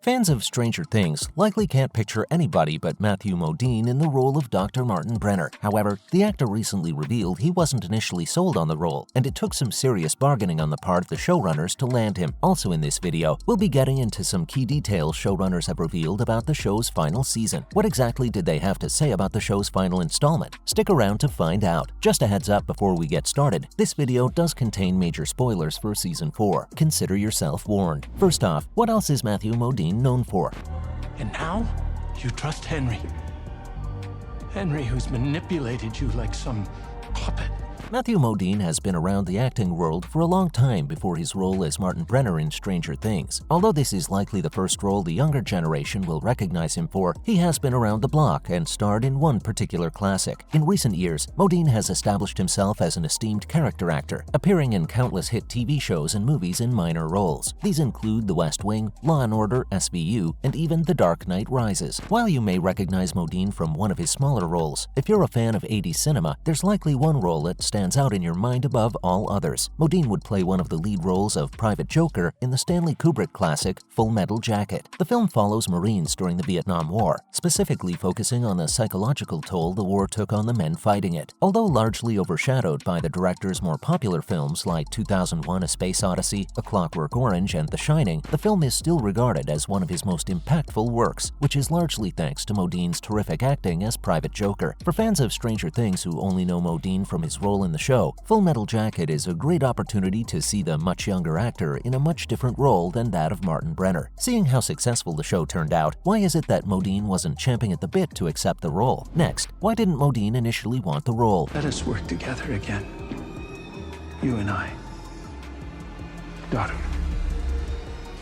Fans of Stranger Things likely can't picture anybody but Matthew Modine in the role of Dr. Martin Brenner. However, the actor recently revealed he wasn't initially sold on the role, and it took some serious bargaining on the part of the showrunners to land him. Also in this video, we'll be getting into some key details showrunners have revealed about the show's final season. What exactly did they have to say about the show's final installment? Stick around to find out. Just a heads up before we get started, this video does contain major spoilers for Season 4. Consider yourself warned. First off, what else is Matthew Modine known for? And now, you trust Henry. Henry, who's manipulated you like some puppet. Matthew Modine has been around the acting world for a long time before his role as Martin Brenner in Stranger Things. Although this is likely the first role the younger generation will recognize him for, he has been around the block and starred in one particular classic. In recent years, Modine has established himself as an esteemed character actor, appearing in countless hit TV shows and movies in minor roles. These include The West Wing, Law & Order, SVU, and even The Dark Knight Rises. While you may recognize Modine from one of his smaller roles, if you're a fan of 80s cinema, there's likely one role that stands out in your mind above all others. Modine would play one of the lead roles of Private Joker in the Stanley Kubrick classic Full Metal Jacket. The film follows Marines during the Vietnam War, specifically focusing on the psychological toll the war took on the men fighting it. Although largely overshadowed by the director's more popular films like 2001: A Space Odyssey, A Clockwork Orange, and The Shining, the film is still regarded as one of his most impactful works, which is largely thanks to Modine's terrific acting as Private Joker. For fans of Stranger Things who only know Modine from his role in the show, Full Metal Jacket is a great opportunity to see the much younger actor in a much different role than that of Martin Brenner. Seeing how successful the show turned out, why is it that Modine wasn't champing at the bit to accept the role? Next, why didn't Modine initially want the role? Let us work together again. You and I. Daughter.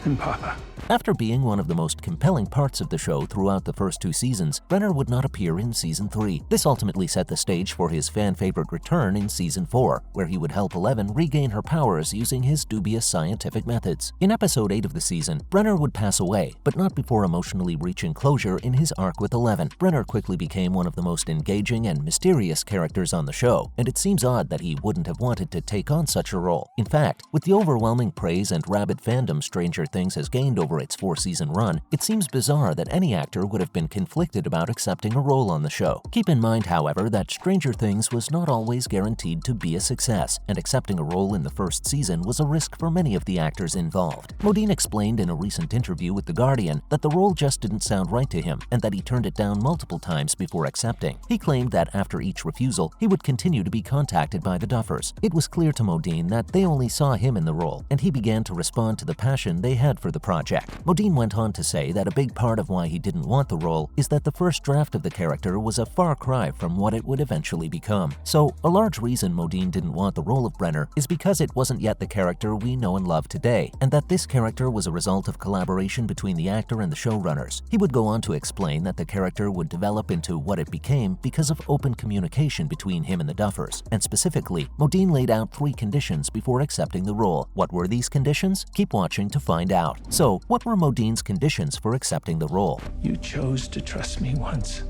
And Papa. After being one of the most compelling parts of the show throughout the first 2 seasons, Brenner would not appear in Season 3. This ultimately set the stage for his fan-favorite return in Season 4, where he would help Eleven regain her powers using his dubious scientific methods. In Episode 8 of the season, Brenner would pass away, but not before emotionally reaching closure in his arc with Eleven. Brenner quickly became one of the most engaging and mysterious characters on the show, and it seems odd that he wouldn't have wanted to take on such a role. In fact, with the overwhelming praise and rabid fandom Stranger Things has gained over its 4-season run, it seems bizarre that any actor would have been conflicted about accepting a role on the show. Keep in mind, however, that Stranger Things was not always guaranteed to be a success, and accepting a role in the first season was a risk for many of the actors involved. Modine explained in a recent interview with The Guardian that the role just didn't sound right to him, and that he turned it down multiple times before accepting. He claimed that after each refusal, he would continue to be contacted by the Duffers. It was clear to Modine that they only saw him in the role, and he began to respond to the passion they had for the project. Modine went on to say that a big part of why he didn't want the role is that the first draft of the character was a far cry from what it would eventually become. So, a large reason Modine didn't want the role of Brenner is because it wasn't yet the character we know and love today, and that this character was a result of collaboration between the actor and the showrunners. He would go on to explain that the character would develop into what it became because of open communication between him and the Duffers, and specifically, Modine laid out 3 conditions before accepting the role. What were these conditions? Keep watching to find out. So, what were Modine's conditions for accepting the role? You chose to trust me once.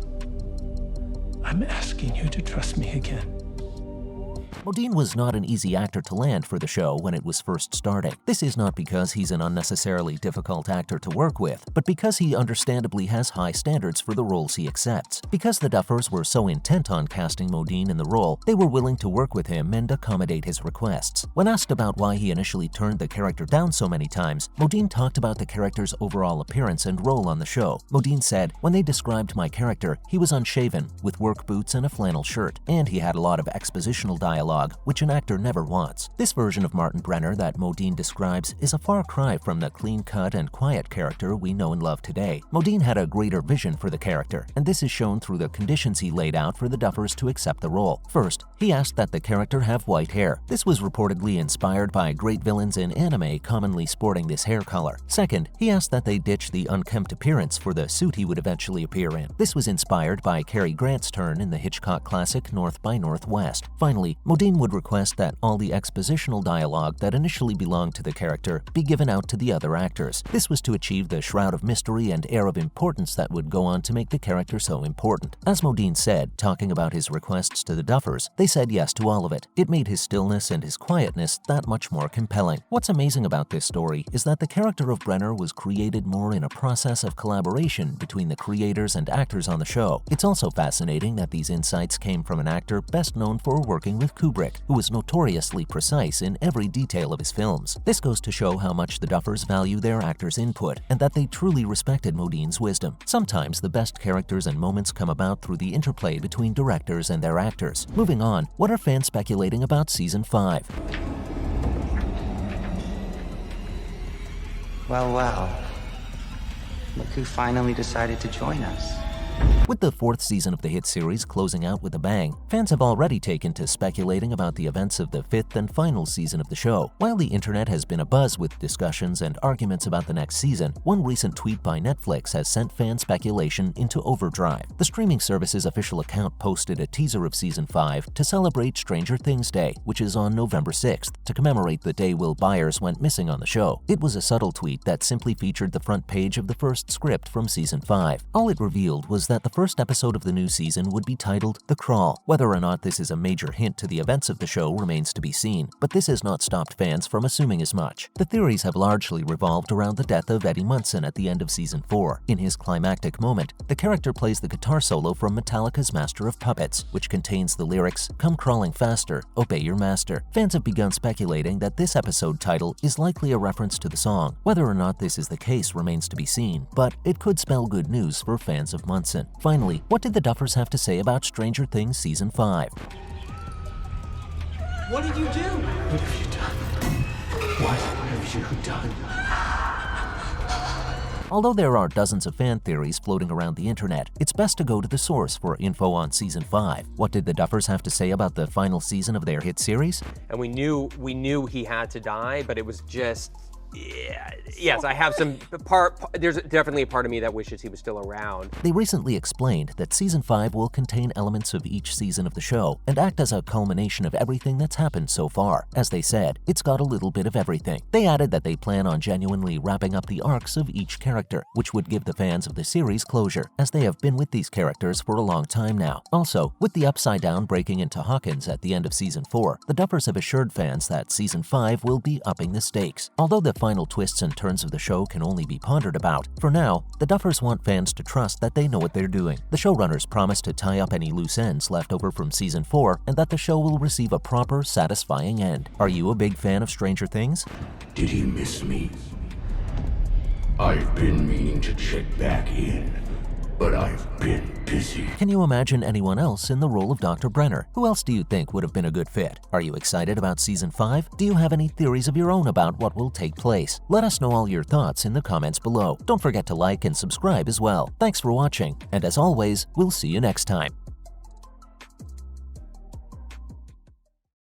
I'm asking you to trust me again. Modine was not an easy actor to land for the show when it was first starting. This is not because he's an unnecessarily difficult actor to work with, but because he understandably has high standards for the roles he accepts. Because the Duffers were so intent on casting Modine in the role, they were willing to work with him and accommodate his requests. When asked about why he initially turned the character down so many times, Modine talked about the character's overall appearance and role on the show. Modine said, "When they described my character, he was unshaven, with work boots and a flannel shirt, and he had a lot of expositional dialogue, which an actor never wants." This version of Martin Brenner that Modine describes is a far cry from the clean-cut and quiet character we know and love today. Modine had a greater vision for the character, and this is shown through the conditions he laid out for the Duffers to accept the role. First, he asked that the character have white hair. This was reportedly inspired by great villains in anime commonly sporting this hair color. Second, he asked that they ditch the unkempt appearance for the suit he would eventually appear in. This was inspired by Cary Grant's turn in the Hitchcock classic North by Northwest. Finally, Modine Modine would request that all the expositional dialogue that initially belonged to the character be given out to the other actors. This was to achieve the shroud of mystery and air of importance that would go on to make the character so important. As Modine said, talking about his requests to the Duffers, they said yes to all of it. It made his stillness and his quietness that much more compelling. What's amazing about this story is that the character of Brenner was created more in a process of collaboration between the creators and actors on the show. It's also fascinating that these insights came from an actor best known for working with Kubrick, who was notoriously precise in every detail of his films. This goes to show how much the Duffers value their actors' input and that they truly respected Modine's wisdom. Sometimes the best characters and moments come about through the interplay between directors and their actors. Moving on, what are fans speculating about Season 5? Well. Look who finally decided to join us. With the 4th season of the hit series closing out with a bang, fans have already taken to speculating about the events of the 5th and final season of the show. While the internet has been abuzz with discussions and arguments about the next season, one recent tweet by Netflix has sent fan speculation into overdrive. The streaming service's official account posted a teaser of Season 5 to celebrate Stranger Things Day, which is on November 6th, to commemorate the day Will Byers went missing on the show. It was a subtle tweet that simply featured the front page of the first script from Season 5. All it revealed was that the first episode of the new season would be titled The Crawl. Whether or not this is a major hint to the events of the show remains to be seen, but this has not stopped fans from assuming as much. The theories have largely revolved around the death of Eddie Munson at the end of Season 4. In his climactic moment, the character plays the guitar solo from Metallica's Master of Puppets, which contains the lyrics, "Come crawling faster, obey your master." Fans have begun speculating that this episode title is likely a reference to the song. Whether or not this is the case remains to be seen, but it could spell good news for fans of Munson. Finally, what did the Duffers have to say about Stranger Things Season 5? What did you do? What have you done? What have you done? Although there are dozens of fan theories floating around the internet, it's best to go to the source for info on Season 5. What did the Duffers have to say about the final season of their hit series? And we knew he had to die, but it was just... Yes, I have some there's definitely a part of me that wishes he was still around. They recently explained that Season 5 will contain elements of each season of the show and act as a culmination of everything that's happened so far. As they said, it's got a little bit of everything. They added that they plan on genuinely wrapping up the arcs of each character, which would give the fans of the series closure, as they have been with these characters for a long time now. Also, with the Upside Down breaking into Hawkins at the end of Season 4, the Duffers have assured fans that Season 5 will be upping the stakes. Although the final twists and turns of the show can only be pondered about, for now, the Duffers want fans to trust that they know what they're doing. The showrunners promise to tie up any loose ends left over from Season 4 and that the show will receive a proper, satisfying end. Are you a big fan of Stranger Things? Did he miss me? I've been meaning to check back in, but I've been busy. Can you imagine anyone else in the role of Dr. Brenner? Who else do you think would have been a good fit? Are you excited about Season 5? Do you have any theories of your own about what will take place? Let us know all your thoughts in the comments below. Don't forget to like and subscribe as well. Thanks for watching, and as always, we'll see you next time.